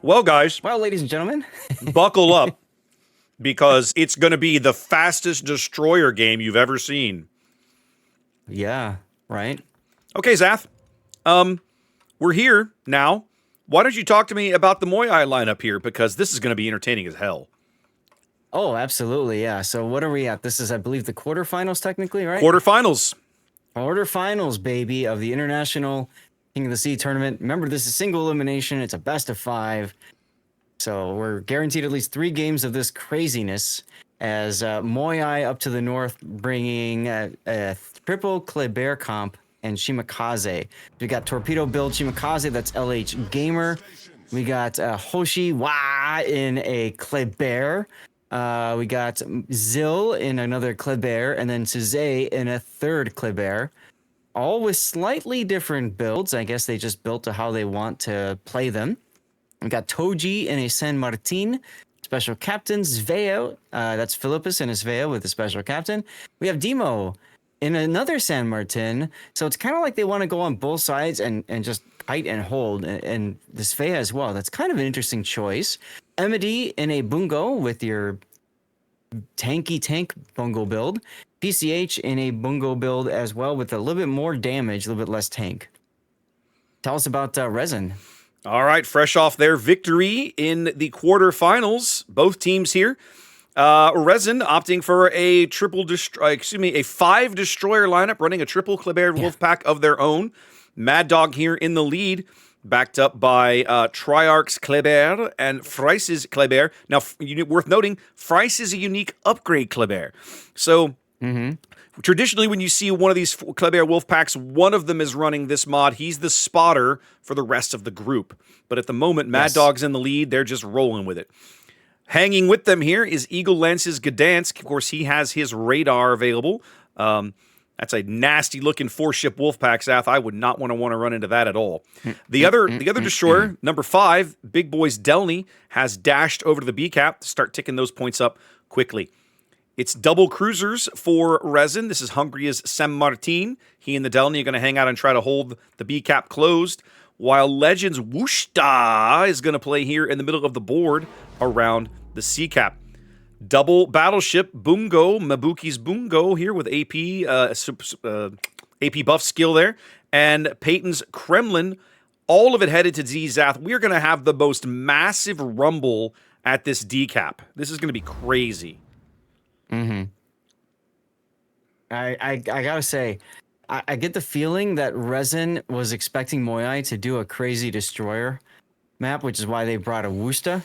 Well, guys, Well, ladies and gentlemen. buckle up because it's going to be the fastest destroyer game you've ever seen. Yeah, right. Okay, Zath. We're here now. Why don't you talk to me about the MOYAI lineup here? Because this is going to be entertaining as hell. Oh, absolutely. Yeah. So what are we at? This is, I believe, the quarterfinals technically, right? Quarterfinals. Quarterfinals, baby, of the International King of the Sea tournament. Remember, this is single elimination. It's a best of 5. So we're guaranteed at least 3 games of this craziness as MOYAI up to the north bringing a triple Kleber comp and Shimakaze. We got Torpedo Build Shimakaze, that's LH Gamer. We got Hoshi Wa in a Kleber. We got Zil in another Kleber, and then Suze in a third Kleber. All with slightly different builds. I guess they just built to how they want to play them. We got Toji in a San Martin. Special captain, Svea. That's Philippus and Svea with the special captain. We have Demo in another San Martin. So it's kind of like they want to go on both sides and just kite and hold. And the Svea as well. That's kind of an interesting choice. Emedy in a Bungo with your tanky tank Bungo build. PCH in a Bungo build as well with a little bit more damage, a little bit less tank. Tell us about RESIN. All right, fresh off their victory in the quarterfinals, both teams here. RESIN opting for a a 5 destroyer lineup, running a triple Kleber wolf pack of their own. Mad Dog here in the lead, backed up by Triarch's Kleber and Freiss's Kleber. Now, worth noting, Freiss is a unique upgrade Kleber. So, traditionally, when you see one of these Kleber wolf packs, one of them is running this mod. He's the spotter for the rest of the group. But at the moment, Mad Dog's in the lead. They're just rolling with it. Hanging with them here is Eagle Lance's Gdansk. Of course, he has his radar available. That's a nasty-looking 4-ship wolf pack, Zath. I would not want to run into that at all. The other destroyer, number 5, Big Boy's Delny, has dashed over to the B cap to start ticking those points up quickly. It's double cruisers for RESIN. This is Hungary's San Martin. He and the Delny are going to hang out and try to hold the B cap closed, while Legends Wushta is going to play here in the middle of the board around the C cap. Double battleship Bungo, Mabuki's Bungo here with AP AP buff skill there, and Peyton's Kremlin. All of it headed to Z-Zath. We're going to have the most massive rumble at this D cap. This is going to be crazy. I gotta say, I get the feeling that RESIN was expecting MOYAI to do a crazy destroyer map, which is why they brought a Wusta.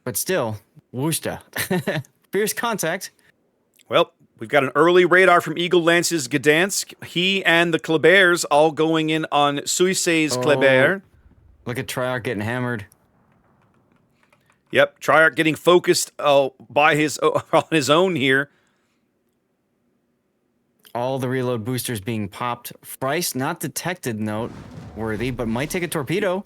But still, Wusta. Fierce contact. Well, we've got an early radar from Eagle Lance's Gdansk. He and the Klebers all going in on Suisei's Kleber. Look at Triarch getting hammered. Yep, Triarch getting focused by on his own here. All the reload boosters being popped. Freiss not detected, noteworthy, but might take a torpedo.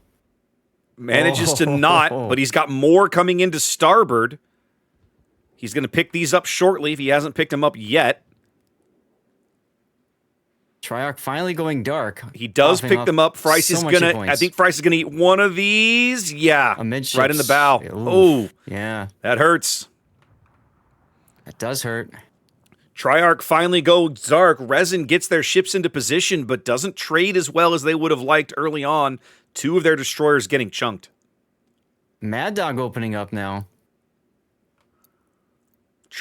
Manages to not, but he's got more coming into starboard. He's going to pick these up shortly if he hasn't picked them up yet. Triarch finally going dark. He does pick them up. Freiss is going to, I think Freiss is going to eat one of these. Yeah, right in the bow. Oh, yeah. That hurts. That does hurt. Triarch finally goes dark. RESIN gets their ships into position, but doesn't trade as well as they would have liked early on. 2 of their destroyers getting chunked. Mad Dog opening up now.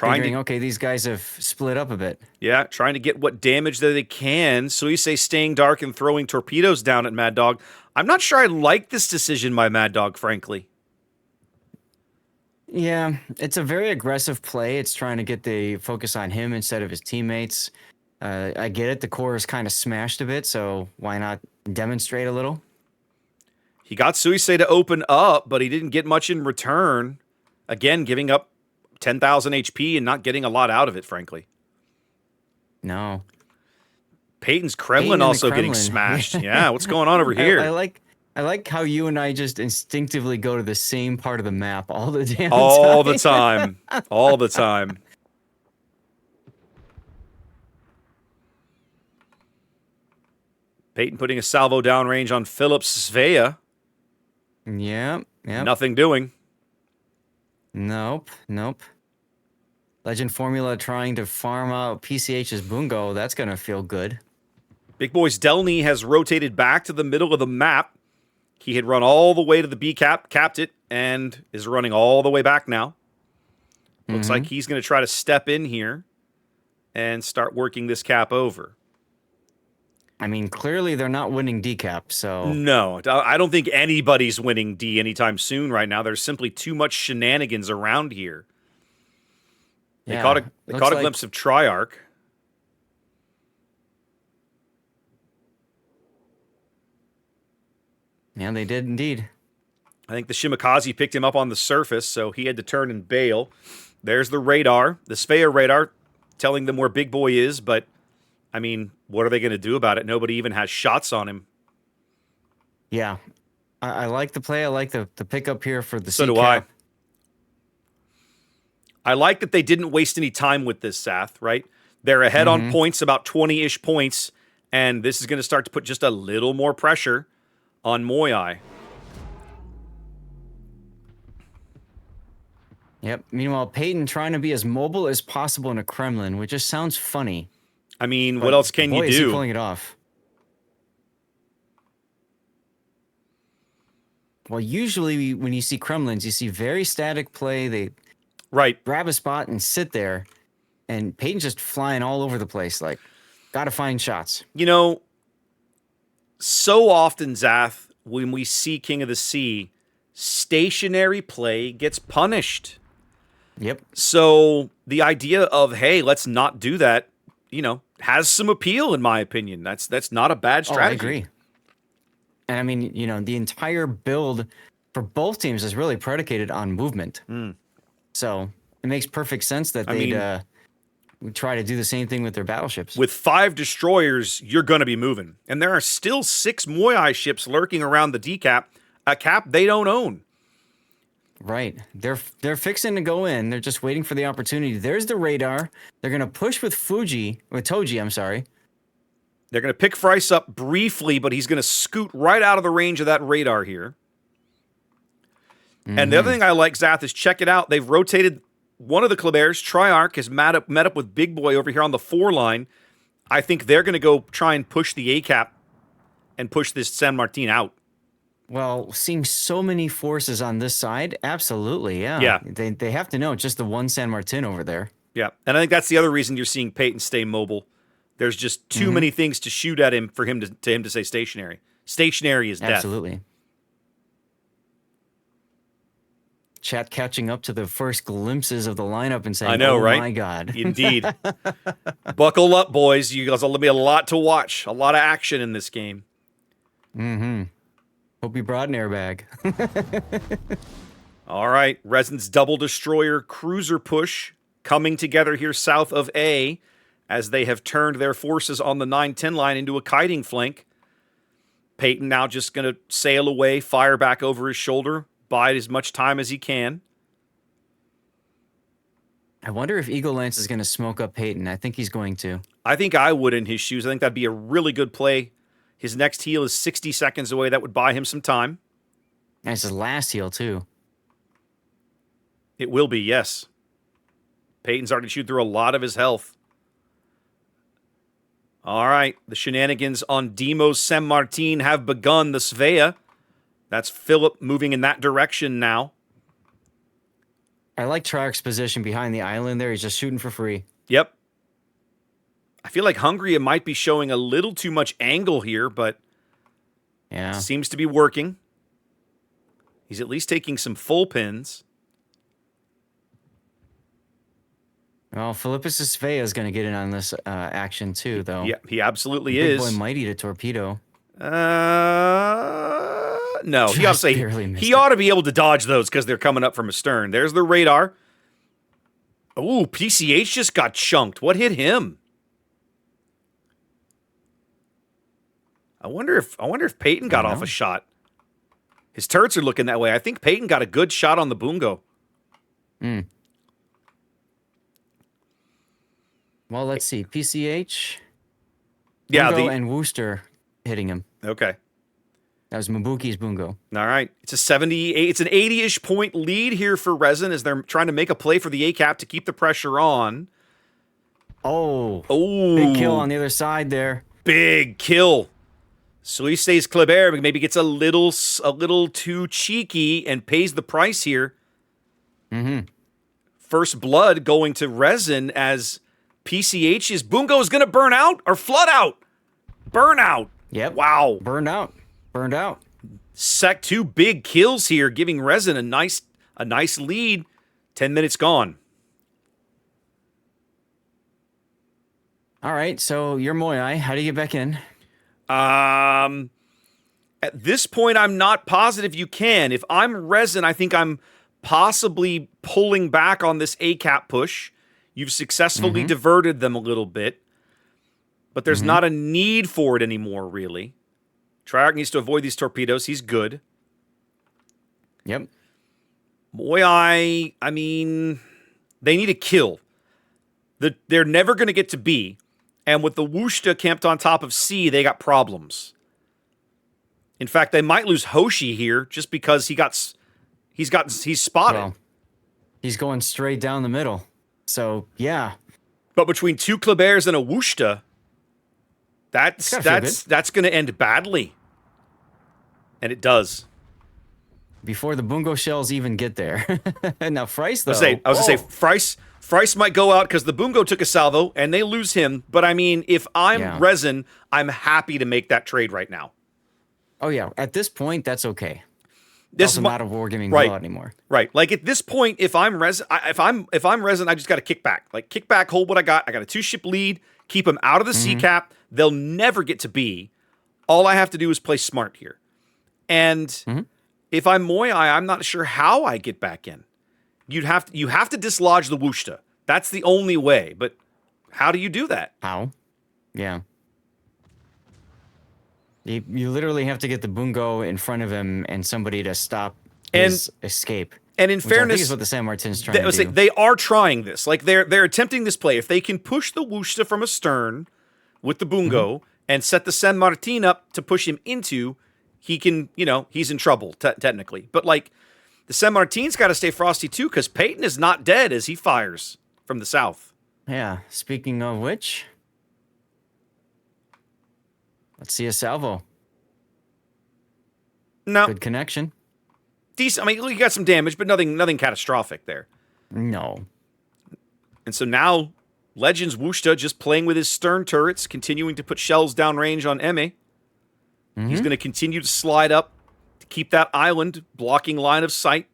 Okay, these guys have split up a bit. Yeah, trying to get what damage that they can. Suisei staying dark and throwing torpedoes down at Mad Dog. I'm not sure I like this decision by Mad Dog, frankly. Yeah, it's a very aggressive play. It's trying to get the focus on him instead of his teammates. I get it. The core is kind of smashed a bit, so why not demonstrate a little? He got Suisei to open up, but he didn't get much in return. Again, giving up 10,000 HP and not getting a lot out of it, frankly. No. Peyton's Kremlin also getting smashed. Yeah, what's going on over here? I like how you and I just instinctively go to the same part of the map all the damn time. All the time. All the time. Peyton putting a salvo downrange on Phillips Svea. Yeah. Yep. Nothing doing. Nope. Nope. Legend Formula trying to farm out PCH's Bungo. That's going to feel good. Big Boy's Delny has rotated back to the middle of the map. He had run all the way to the B cap, capped it, and is running all the way back now. Looks like he's going to try to step in here and start working this cap over. I mean, clearly they're not winning decap, so... No, I don't think anybody's winning D anytime soon right now. There's simply too much shenanigans around here. They caught a glimpse of Triarch. Yeah, they did indeed. I think the Shimakaze picked him up on the surface, so he had to turn and bail. There's the radar, the Svea radar, telling them where Big Boy is, but, I mean, what are they going to do about it? Nobody even has shots on him. Yeah. I like the play. I like the pickup here for the So do I. I like that they didn't waste any time with this, Sath, right? They're ahead on points, about 20-ish points, and this is going to start to put just a little more pressure on MOYAI. Yep. Meanwhile, Peyton trying to be as mobile as possible in a Kremlin, which just sounds funny. I mean, what else can you do? Is he pulling it off? Well, usually when you see Kremlins, you see very static play. They grab a spot and sit there, and Peyton's just flying all over the place. Like, gotta find shots. You know, so often, Zath, when we see King of the Sea, stationary play gets punished. Yep. So the idea of, hey, let's not do that, you know, has some appeal in my opinion. That's not a bad strategy. I agree. And I mean, you know, the entire build for both teams is really predicated on movement. So it makes perfect sense that they'd would try to do the same thing with their battleships. With 5 destroyers, you're going to be moving. And there are still 6 MOYAI ships lurking around the decap, a cap they don't own. Right. They're fixing to go in. They're just waiting for the opportunity. There's the radar. They're going to push with Toji, I'm sorry. They're going to pick Fryce up briefly, but he's going to scoot right out of the range of that radar here. And the other thing I like, Zath, is check it out. They've rotated one of the Kleber's. Triarch has met up with Big Boy over here on the 4 line. I think they're going to go try and push the A-cap and push this San Martin out. Well, seeing so many forces on this side, absolutely, yeah. Yeah. They have to know just the one San Martin over there. Yeah, and I think that's the other reason you're seeing Peyton stay mobile. There's just too many things to shoot at him for him to stay stationary. Stationary is death. Absolutely. Chat catching up to the first glimpses of the lineup and saying, I know, oh right? my God. Indeed. Buckle up, boys. You guys will be a lot to watch. A lot of action in this game. Hope you brought an airbag. All right. RESIN's double destroyer cruiser push coming together here south of A as they have turned their forces on the 9-10 line into a kiting flank. Peyton now just going to sail away, fire back over his shoulder, bide as much time as he can. I wonder if Eagle Lance is going to smoke up Peyton. I think he's going to. I think I would in his shoes. I think that'd be a really good play. His next heal is 60 seconds away. That would buy him some time. And it's his last heal, too. It will be, yes. Peyton's already chewed through a lot of his health. All right. The shenanigans on Demo's San Martin have begun. The Svea. That's Philip moving in that direction now. I like Triarch's position behind the island there. He's just shooting for free. Yep. I feel like Hungary might be showing a little too much angle here, but yeah, seems to be working. He's at least taking some full pins. Well, Philippus Svea is going to get in on this action too, though. Yeah, he absolutely Big is. Boy might eat a torpedo. No, he ought to be able to dodge those because they're coming up from astern. There's the radar. Ooh, PCH just got chunked. What hit him? I wonder if Peyton got off a shot. His turrets are looking that way. I think Peyton got a good shot on the Bungo. Well, let's see. PCH. Yeah, Bungo and Wooster hitting him. Okay. That was Mabuki's Bungo. All right. It's an 80-ish point lead here for RESIN as they're trying to make a play for the A-cap to keep the pressure on. Oh. Oh. Big kill on the other side there. Big kill. Suisse's Kleber maybe gets a little too cheeky and pays the price here. Mm-hmm. First blood going to RESIN as PCH's Bungo is going to burn out or flood out. Burn out. Yep. Wow. Burned out. 2 big kills here, giving RESIN a nice lead. 10 minutes gone. All right, so you're MOYAI. How do you get back in? At this point, I'm not positive you can. If I'm RESIN, I think I'm possibly pulling back on this A-cap push. You've successfully diverted them a little bit, but there's not a need for it anymore, really. Treyarch needs to avoid these torpedoes. He's good. Yep. MOYAI, I mean, they need a kill. They're never going to get to B. And with the Wushta camped on top of C, they got problems. In fact, they might lose Hoshi here just because he's spotted. Well, he's going straight down the middle. So, yeah. But between 2 Klebers and a Wushta, that's going to end badly. And it does. Before the Bungo shells even get there. Now, Frice, though. I was going to say, Frice might go out because the Bungo took a salvo, and they lose him. But, I mean, if I'm RESIN, I'm happy to make that trade right now. Oh, yeah. At this point, that's okay. This is not a wargaming blowout anymore. Right. Like, at this point, if I'm RESIN, I just got to kick back. Like, kick back, hold what I got. I got a 2-ship lead, keep them out of the C-cap. They'll never get to B. All I have to do is play smart here. And if I'm MOYAI, I'm not sure how I get back in. You have to dislodge the Wushta. That's the only way. But how do you do that? How? Yeah. You literally have to get the Bungo in front of him and somebody to stop his escape. And in fairness, I think is what the San Martin's trying to do. They are trying this. Like they're attempting this play. If they can push the Wushta from astern with the Bungo and set the San Martin up to push him into, he can, he's in trouble technically. But like the San Martin's got to stay frosty too because Peyton is not dead as he fires from the south. Yeah. Speaking of which, let's see a salvo. No. Good connection. Decent. I mean, you got some damage, but nothing catastrophic there. No. And so now Legends Wushta just playing with his stern turrets, continuing to put shells downrange on Eme. He's going to continue to slide up to keep that island blocking line of sight.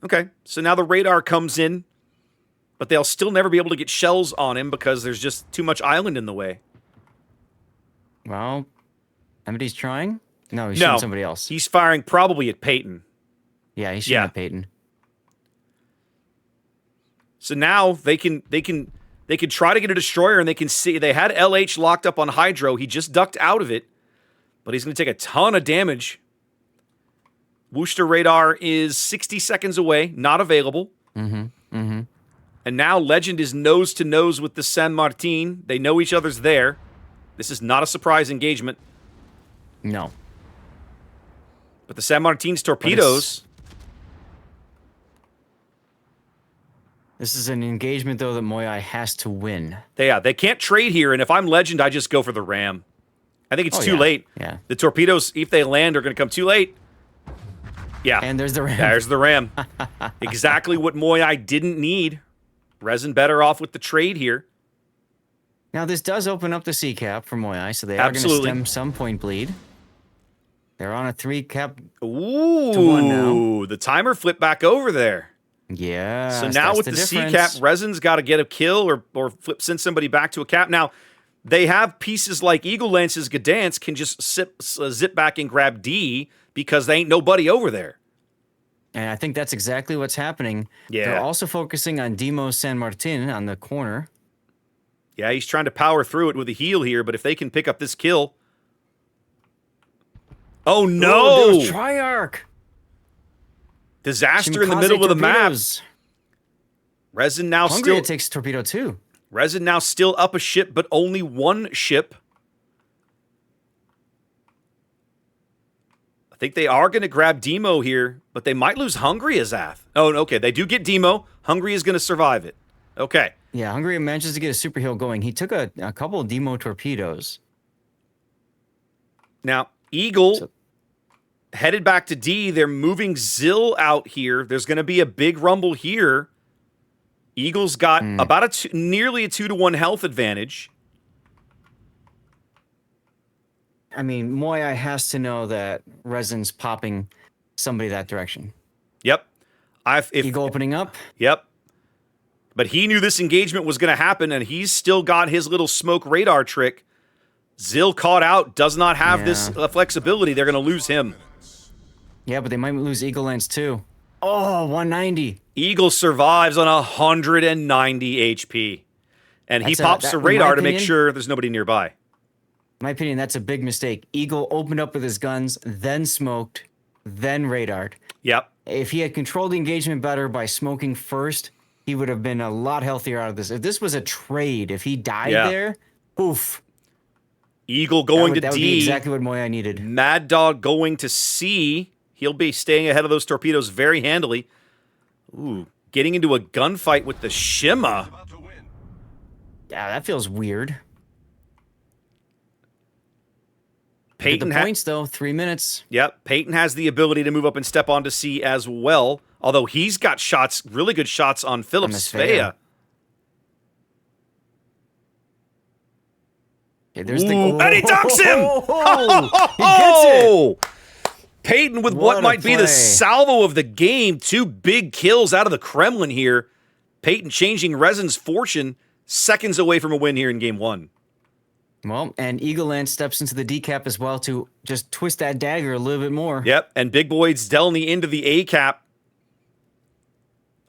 Okay, so now the radar comes in, but they'll still never be able to get shells on him because there's just too much island in the way. Well, Emety's trying? No, he's shooting somebody else. He's firing probably at Peyton. Yeah, he's shooting at Peyton. So now they can try to get a destroyer, and they can see they had LH locked up on Hydro. He just ducked out of it, but he's going to take a ton of damage. Wushta radar is 60 seconds away, not available. And now Legend is nose to nose with the San Martin. They know each other's there. This is not a surprise engagement. No. But the San Martin's torpedoes. This is an engagement, though, that MOYAI has to win. They can't trade here, and if I'm Legend, I just go for the ram. I think it's too late. Yeah. The torpedoes, if they land, are going to come too late. Yeah. And there's the ram. There's the ram. Exactly what MOYAI didn't need. RESIN better off with the trade here. Now, this does open up the C-cap for MOYAI, so they are going to stem some point bleed. They're on a 3-cap to 1 now. The timer flipped back over there. Yeah. So now with the C-cap, RESIN's got to get a kill or send somebody back to a cap. Now, they have pieces like Eagle Lance's Gdansk can just zip back and grab D because they ain't nobody over there. And I think that's exactly what's happening. Yeah. They're also focusing on Demo San Martin on the corner. Yeah, he's trying to power through it with a heal here, but if they can pick up this kill... Oh, no! There's Treyarch! Disaster in the middle of the map. RESIN now Hungary takes torpedo too. RESIN now still up a ship, but only one ship. think they are going to grab Demo here, but they might lose Hungry Azath. Oh, okay. They do get Demo. Hungry is going to survive it. Okay. Yeah, Hungary manages to get a super heal going. He took a couple of Demo torpedoes. Now, Eagle headed back to D. They're moving Zill out here. There's going to be a big rumble here. Eagle's got about nearly a 2-to-1 health advantage. I mean, MOYAI has to know that Resin's popping somebody that direction. Yep. Eagle opening up. Yep. But he knew this engagement was going to happen, and he's still got his little smoke radar trick. Zill caught out, does not have this flexibility. They're going to lose him. Yeah, but they might lose Eagle Lance too. Oh, 190. Eagle survives on 190 HP. And he pops the radar to make sure there's nobody nearby. In my opinion, that's a big mistake. Eagle opened up with his guns, then smoked, then radared. Yep. If he had controlled the engagement better by smoking first, he would have been a lot healthier out of this. If this was a trade, if he died there, oof. Eagle going to D. That would be exactly what MOYAI needed. Mad Dog going to C. He'll be staying ahead of those torpedoes very handily. Ooh, getting into a gunfight with the Shima. Yeah, that feels weird. Peyton the points, though, 3 minutes. Yep, Peyton has the ability to move up and step onto C as well. Although he's got shots, really good shots on Philip Svea. Okay, there's the goal. And he dunks him! He gets it! Peyton with what might be the salvo of the game. 2 big kills out of the Kremlin here. Peyton changing Resin's fortune, seconds away from a win here in game 1. Well, and Eagle Lance steps into the decap as well to just twist that dagger a little bit more. Yep, and Big Boyd's delving into the A cap.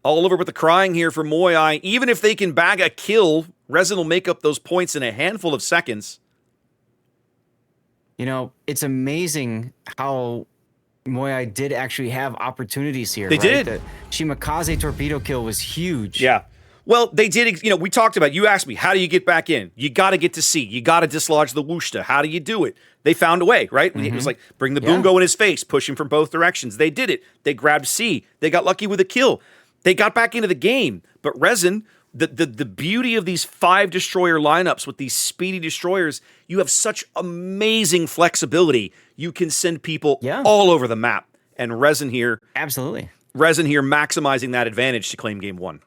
All over with the crying here for MOYAI. Even if they can bag a kill, Resin will make up those points in a handful of seconds. You know, it's amazing how MOYAI did actually have opportunities here. They did. The Shimakaze torpedo kill was huge. Yeah. Well, they did, you know, we talked about, you asked me, how do you get back in? You got to get to C. You got to dislodge the Wushta. How do you do it? They found a way, right? It was like, bring the Boongo in his face, push him from both directions. They did it. They grabbed C. They got lucky with a kill. They got back into the game. But Resin, the beauty of these 5 destroyer lineups with these speedy destroyers, you have such amazing flexibility. You can send people all over the map. And Resin here. Absolutely. Resin here maximizing that advantage to claim game 1.